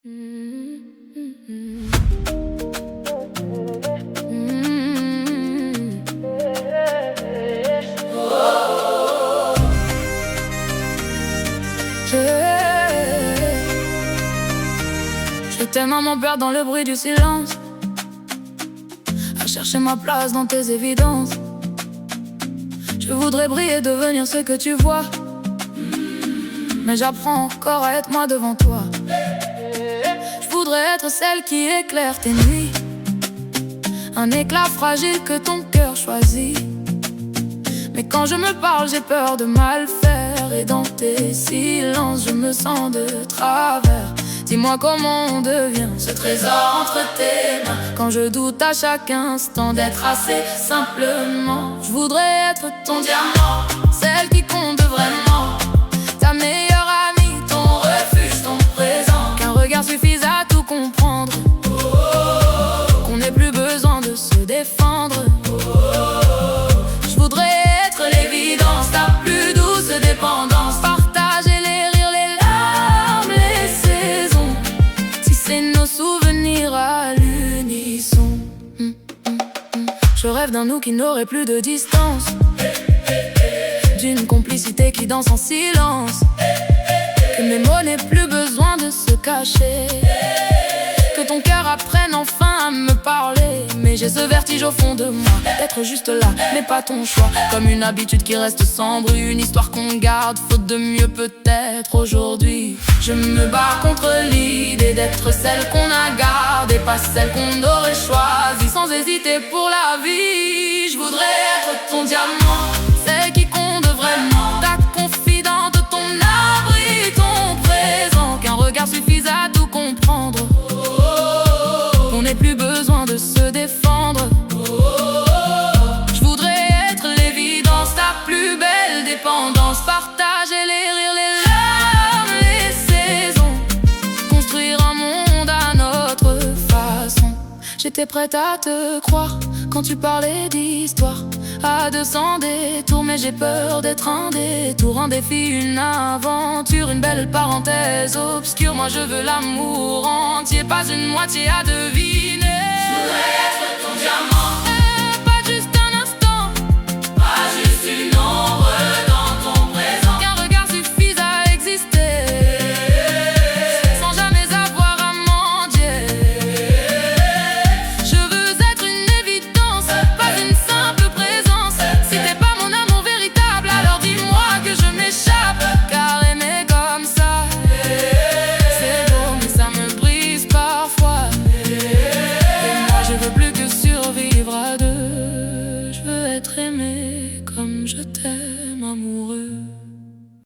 Je t'aime à m'en perdre dans le bruit du silence, à chercher ma place dans tes évidences. Je voudrais briller, devenir ce que tu vois, mais j'apprends encore à être moi devant toi. Je voudrais être celle qui éclaire tes nuits, un éclat fragile que ton cœur choisit. Mais quand je me parle, j'ai peur de mal faire, et dans tes silences, je me sens de travers. Dis-moi comment on devient ce trésor entre tes mains, quand je doute à chaque instant d'être assez simplement. Je voudrais être ton diamant, celle qui compte vraiment, ta meilleure amie, ton refuge, ton présent. Qu'un regard suffise à tout comprendre, qu'on n'ait plus besoin de se défendre. Je voudrais être l'évidence, ta plus douce dépendance, partager les rires, les larmes, les saisons, tisser nos souvenirs à l'unisson. Je rêve d'un nous qui n'aurait plus de distance, d'une complicité qui danse en silence, que mes mots n'aient plus besoin de se cacher, que ton cœur apprenne enfin à me parler. Mais j'ai ce vertige au fond de moi, d'être juste là, mais pas ton choix. Comme une habitude qui reste sans bruit, une histoire qu'on garde, faute de mieux peut-être. Aujourd'hui, je me bats contre l'idée d'être celle qu'on a gardée, pas celle qu'on aurait choisie, sans hésiter pour la vie. Je voudrais être ton diamant, celle qui compte vraiment, ta confidente, ton abri, ton présent. Qu'un regard suffise à tout comprendre, on n'ait plus besoin de se défendre. Je voudrais être l'évidence, ta plus belle dépendance, partager les rires, les larmes, les saisons, construire un monde à notre façon. J'étais prête à te croire quand tu parlais d'histoire à 200 détours, mais j'ai peur d'être un détour, un défi, une aventure, une belle parenthèse obscure. Moi je veux l'amour entier, pas une moitié à deviner. Je voudrais être ton diamant, Pas juste un instant, pas juste une ombre dans ton présent. qu'un regard suffise à exister, sans jamais avoir à mendier. Je veux être une évidence, pas une simple présence. Si t'es pas mon amour véritable, alors dis-moi que je m'échappe, car aimer comme ça, c'est beau mais ça me brise parfois. Et moi je veux plus que survivre à deux, je veux être aimé comme je t'aime.